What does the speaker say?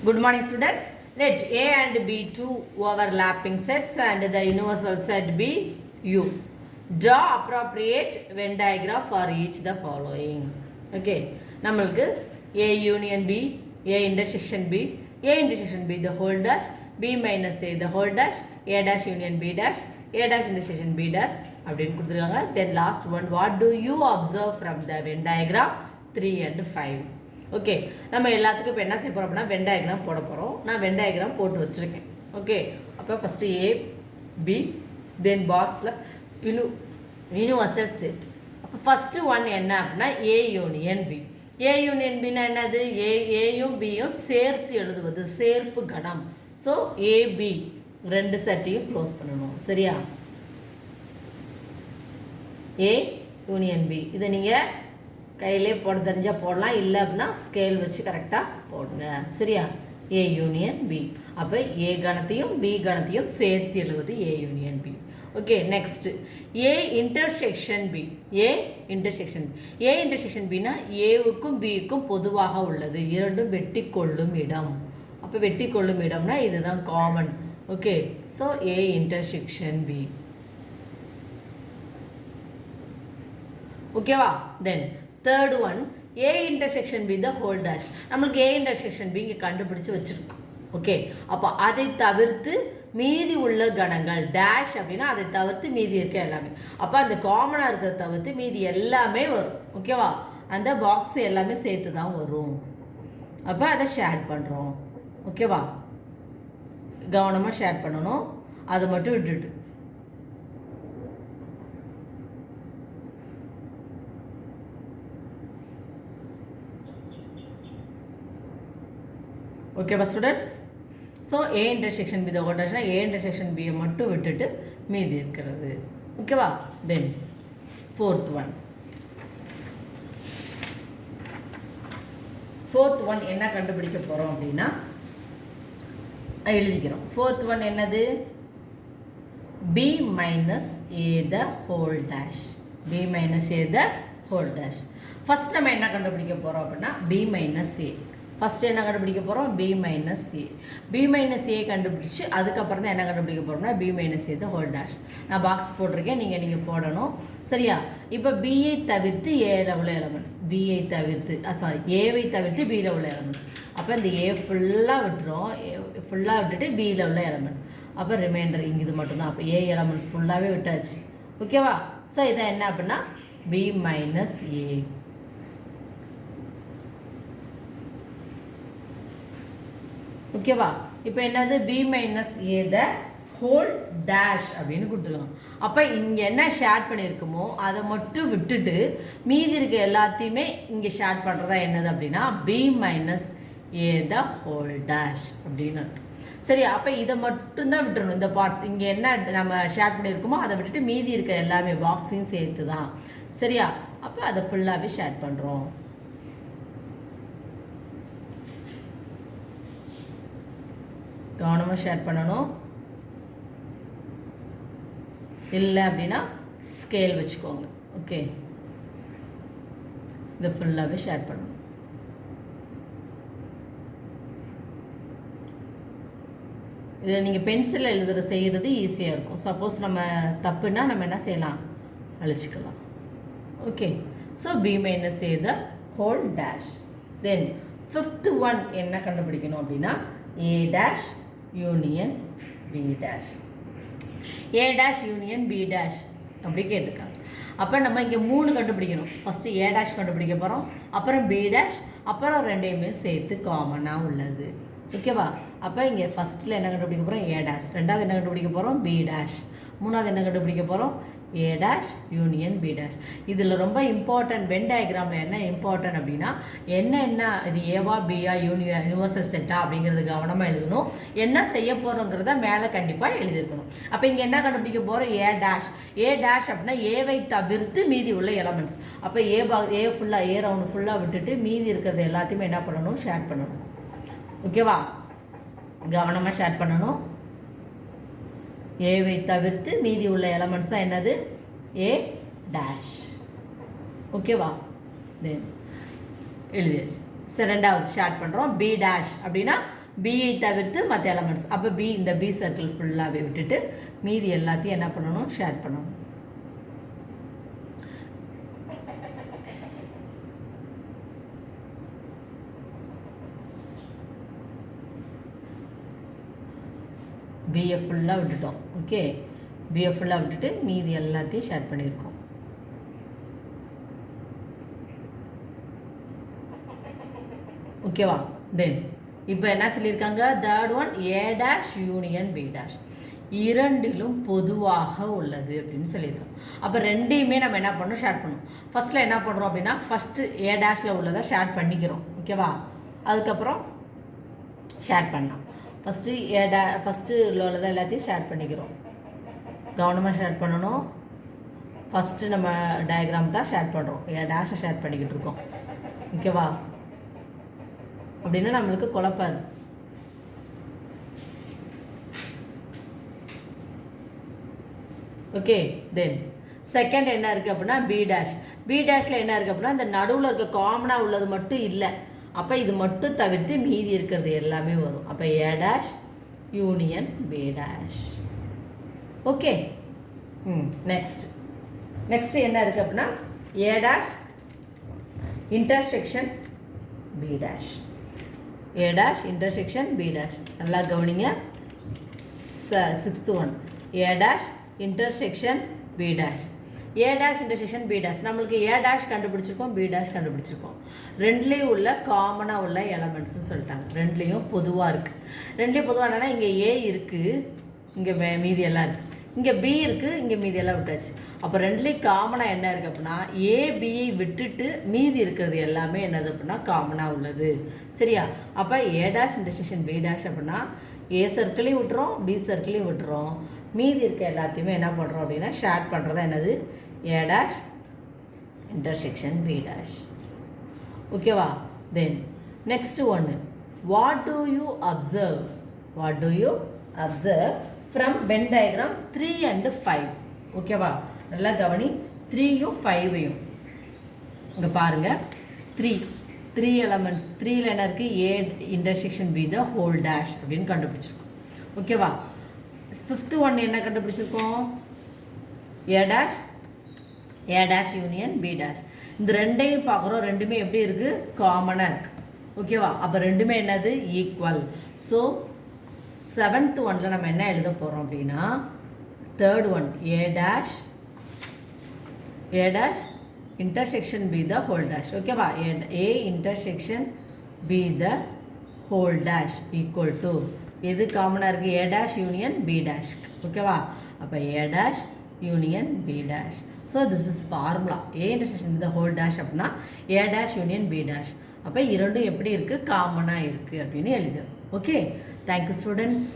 Good morning, students. Let A and B two overlapping sets and the universal set be U. Draw appropriate Venn diagram for each the following. Okay. நம்மளுக்கு A union B, A intersection B, A intersection B the whole dash, B minus A the whole dash, A dash union B dash, A dash intersection B dash அப்படின்னு கொடுத்துருக்காங்க. Then last one, what do you observe from the Venn diagram 3 and 5? Okay, நம்ம எல்லாத்துக்கும் இப்போ என்ன செய்ய போகிறோம் அப்படின்னா Venn diagram போட போகிறோம். நான் வென் டயக்ராம் போட்டு வச்சுருக்கேன். ஓகே, அப்போ ஃபஸ்ட்டு ஏ பி தென் பாக்ஸில் யூனிவர்சல் செட். அப்போ ஃபஸ்ட்டு ஒன் என்ன அப்படின்னா A union B. A union பின்னா என்னது? ஏயும் பியும் சேர்த்து எழுதுவது, சேர்ப்பு கணம். ஸோ ஏபி ரெண்டு செட்டையும் க்ளோஸ் பண்ணணும். சரியா? ஏ யூனியன் பி இதை நீங்கள் கையிலே போட தெரிஞ்சால் போடலாம், இல்லை அப்படின்னா ஸ்கேல் வச்சு கரெக்டாக போடுங்க. சரியா? A union B. அப்போ ஏ கணத்தையும் பி கணத்தையும் சேர்த்து எழுவது A union B. Okay, next A intersection B. A intersection A intersection பின்னா ஏவுக்கும் பிக்கும் பொதுவாக உள்ளது, இரண்டும் வெட்டி கொள்ளும் இடம். அப்போ வெட்டி கொள்ளும் இடம்னா இதுதான் common. Okay, so A intersection B. ஓகேவா? Then third one A intersection B the whole dash. நம்மளுக்கு ஏ இன்டர்செக்ஷன் பி இங்கே கண்டுபிடிச்சி வச்சுருக்கோம். ஓகே, அப்போ அதை தவிர்த்து மீதி உள்ள கணங்கள் டேஷ் அப்படின்னா அதை தவிர்த்து மீதி இருக்க எல்லாமே. அப்போ அந்த காமனாக இருக்கிறத தவிர்த்து மீதி எல்லாமே வரும். ஓகேவா? அந்த பாக்ஸ் எல்லாமே சேர்த்து தான் வரும். அப்போ அதை ஷேர் பண்ணுறோம். ஓகேவா? கவனமாக ஷேர் பண்ணணும், அதை மட்டும் விட்டுட்டு. ஓகேவா students? So A intersection B the whole டேஷ்னா ஏ இன்டர்செக்ஷன் பியை மட்டும் விட்டுட்டு மீதி இருக்கிறது. ஓகேவா? தென் ஃபோர்த் ஒன் என்ன கண்டுபிடிக்க போகிறோம் அப்படின்னா எழுதிக்கிறோம். ஃபோர்த் ஒன் என்னது? B minus A the whole dash. B minus A the whole dash. First நம்ம என்ன கண்டுபிடிக்க போகிறோம் அப்படின்னா பி மைனஸ் ஏ. ஃபஸ்ட்டு என்ன கண்டுபிடிக்க போகிறோம்? B minus A. B minus A கண்டுபிடிச்சி அதுக்கப்புறம் தான் என்ன கண்டுபிடிக்க போகிறோம்னா B minus A the whole dash. நான் பாக்ஸ் போட்டிருக்கேன், நீங்கள் போடணும். சரியா? இப்போ பிஐ தவிர்த்து ஏல உள்ள எலமெண்ட்ஸ், பிஐ தவிர்த்து ஏவை தவிர்த்து பியில் உள்ள எலமெண்ட்ஸ். அப்போ இந்த ஏ ஃபுல்லாக விட்டுரும், ஃபுல்லாக விட்டுட்டு பியில் உள்ள எலமெண்ட்ஸ். அப்போ ரிமைண்டர் இங்கே இது மட்டும்தான். அப்போ ஏ எலமெண்ட்ஸ் ஃபுல்லாகவே விட்டாச்சு. ஓகேவா? ஸோ இதை என்ன அப்படின்னா பி மைனஸ் ஏ. ஓகேவா? இப்போ என்னது? B minus A the whole dash அப்படின்னு கொடுத்துருக்காங்க. அப்போ இங்கே என்ன ஷேர் பண்ணியிருக்குமோ அதை மட்டும் விட்டுட்டு மீதி இருக்க எல்லாத்தையுமே இங்கே ஷேர் பண்ணுறதா என்னது அப்படின்னா B minus A the whole dash அப்படின்னு அர்த்தம். சரி, அப்போ இதை மட்டும்தான் விட்டுறணும். இந்த பார்ட்ஸ் இங்கே என்ன நம்ம ஷேர் பண்ணியிருக்கோமோ அதை விட்டுட்டு மீதி இருக்க எல்லாமே பாக்ஸையும் சேர்த்து தான். சரியா? அப்போ அதை ஃபுல்லாகவே ஷேர் பண்ணுறோம். கவனமாக ஷேர் பண்ணணும், இல்லை அப்படின்னா ஸ்கேல் வச்சுக்கோங்க. ஓகே, இதை ஃபுல்லாகவே ஷேர் பண்ணணும். இதில் நீங்கள் பென்சிலில் செய்கிறது ஈஸியாக இருக்கும். சப்போஸ் நம்ம தப்புன்னா நம்ம என்ன செய்யலாம்? அழிச்சிக்கலாம். Okay, so B minus A the whole dash. Then fifth one என்ன கண்டுபிடிக்கணும் அப்படின்னா A dash union B dash. A dash union B dash அப்படி கேட்டிருக்காங்க. அப்போ நம்ம இங்கே 3 கண்டுபிடிக்கணும். ஃபஸ்ட்டு ஏ டேஷ் கண்டுபிடிக்க போகிறோம், அப்புறம் பி டேஷ், அப்புறம் ரெண்டையுமே சேர்த்து காமனாக உள்ளது. ஓகேவா? அப்போ இங்கே ஃபஸ்ட்டில் என்ன கண்டுபிடிக்க போகிறோம்? A dash. ரெண்டாவது என்ன கண்டுபிடிக்க போகிறோம்? B dash. மூணாவது என்ன கண்டுபிடிக்க போகிறோம்? A dash union B dash. இதில் ரொம்ப இம்பார்ட்டன்ட் வென் டயக்ராமில் என்ன இம்பார்ட்டன்ட் அப்படின்னா என்ன இது ஏவா பியா யூனிவர்சல் செட்டா அப்படிங்கிறது கவனமாக எழுதணும். என்ன செய்ய போகிறோங்கிறத மேலே கண்டிப்பாக எழுதியிருக்கணும். அப்போ இங்கே என்ன கண்டுபிடிக்க போகிறோம்? A dash. ஏ டேஷ் அப்படின்னா ஏவை தவிர்த்து மீதி உள்ள எலமெண்ட்ஸ். அப்போ ஏ ஃபுல்லாக ஏ ரவுண்டு ஃபுல்லாக விட்டுட்டு மீதி இருக்கிறது எல்லாத்தையுமே என்ன பண்ணணும்? ஷேர் பண்ணணும். ஓகேவா? கவனமாக ஷேர் பண்ணணும். ஏவை தவிர்த்து மீதி உள்ள எலமெண்ட்ஸ் தான் என்னது? A dash. ஓகேவா? தென் எழுதியாச்சு. ரெண்டாவது ஷேர் பண்ணுறோம். பி டேஷ் அப்படின்னா பியை தவிர்த்து மற்ற எலமெண்ட்ஸ். அப்போ பி இந்த பி சர்க்கிள் ஃபுல்லாகவே விட்டுட்டு மீதி எல்லாத்தையும் என்ன பண்ணணும், ஷேர் பண்ணணும். பிஏ ஃபுல்லாக விட்டுட்டோம். ஓகே, பிஏ ஃபுல்லாக விட்டுட்டு மீதி எல்லாத்தையும் ஷேர் பண்ணியிருக்கோம். ஓகேவா? தென் இப்போ என்ன சொல்லியிருக்காங்க, third one A dash union B dash இரண்டிலும் பொதுவாக உள்ளது அப்படின்னு சொல்லியிருக்கோம். அப்போ ரெண்டையுமே நம்ம என்ன பண்ணணும், ஷேர் பண்ணணும். ஃபஸ்ட்டில் என்ன பண்ணுறோம் அப்படின்னா, ஃபஸ்ட்டு ஏ டேஷில் உள்ளதை ஷேர் பண்ணிக்கிறோம். ஓகேவா? அதுக்கப்புறம் ஷேர் பண்ணலாம். ஃபஸ்ட்டு உள்ளதை எல்லாத்தையும் ஷேர் பண்ணிக்கிறோம். கவனமாக ஷேர் பண்ணணும். ஃபஸ்ட்டு நம்ம டயக்ராம் தான் ஷேர் பண்ணுறோம், ஏ டேஷை ஷேர் பண்ணிக்கிட்டு இருக்கோம். ஓகேவா? அப்படின்னா நம்மளுக்கு குழப்பாது. ஓகே, தென் செகண்ட் என்ன இருக்குது அப்படின்னா பி டேஷ். பி டேஷில் என்ன இருக்குது அப்படின்னா, இந்த நடுவில் இருக்க காமனாக உள்ளது மட்டும் இல்லை. அப்போ இது மட்டும் தவிர்த்து மீதி இருக்கிறது எல்லாமே வரும். அப்போ A dash union B dash. Okay, next என்ன இருக்குது அப்படின்னா A dash intersection B dash. A dash intersection B dash. நல்லா கவனிங்க. Sixth one A dash intersection B dash. A dash intersection B dash. நம்மளுக்கு ஏ டேஷ் கண்டுபிடிச்சிருக்கோம், B dash கண்டுபிடிச்சிருக்கோம். ரெண்டுலேயும் உள்ள காமனாக உள்ள எலமெண்ட்ஸ்னு சொல்லிட்டாங்க. ரெண்டுலேயும் பொதுவாக இருக்குது. ரெண்டுலேயும் பொதுவாக என்னென்னா, இங்கே ஏ இருக்குது, இங்கே மீதி எல்லாம் இருக்குது. இங்கே பி இருக்குது, இங்கே மீதி எல்லாம் விட்டாச்சு. அப்போ ரெண்டுலேயும் காமனாக என்ன இருக்குது அப்படின்னா, ஏபியை விட்டுட்டு மீதி இருக்கிறது எல்லாமே என்னது அப்படின்னா காமனாக உள்ளது. சரியா? அப்போ A dash intersection B dash அப்படின்னா ஏ சர்க்கிளையும் விட்டுறோம், பி சர்க்கிளையும் விட்டுறோம். மீதி இருக்க எல்லாத்தையுமே என்ன பண்ணுறோம் அப்படின்னா ஷேர் பண்ணுறதா என்னது, A dash intersection B dash. ஓகேவா? தென் நெக்ஸ்ட் ஒன்று, what do you observe from when diagram 3 and 5. ஓகேவா? நல்லா கவனி. 3யும் 5யும் இங்கே பாருங்கள். 3 எலமெண்ட்ஸ். 3ல் என்ன இருக்குது, A intersection B the whole dash அப்படின்னு கண்டுபிடிச்சிருக்கோம். ஓகேவா? ஃபிஃப்த்து ஒன் என்ன கண்டுபிடிச்சிருக்கோம், A dash union B dash. இந்த ரெண்டையும் பார்க்குறோம். ரெண்டுமே எப்படி இருக்குது, காமனாக இருக்குது. ஓகேவா? அப்போ ரெண்டுமே என்னது, ஈக்குவல். ஸோ செவன்த் ஒனில் நம்ம என்ன எழுத போகிறோம் அப்படின்னா, third one A dash intersection B the whole dash. ஓகேவா? A intersection B the whole dash equal to எது காமனாக இருக்குது, A dash union B dash. ஓகேவா? அப்போ A dash union B dash. So this is formula. A intersection B the whole dash அப்படின்னா A dash union B dash. அப்போ இரண்டும் எப்படி இருக்குது, காமனாக இருக்குது அப்படின்னு எழுதுறோம். Okay, thank you students.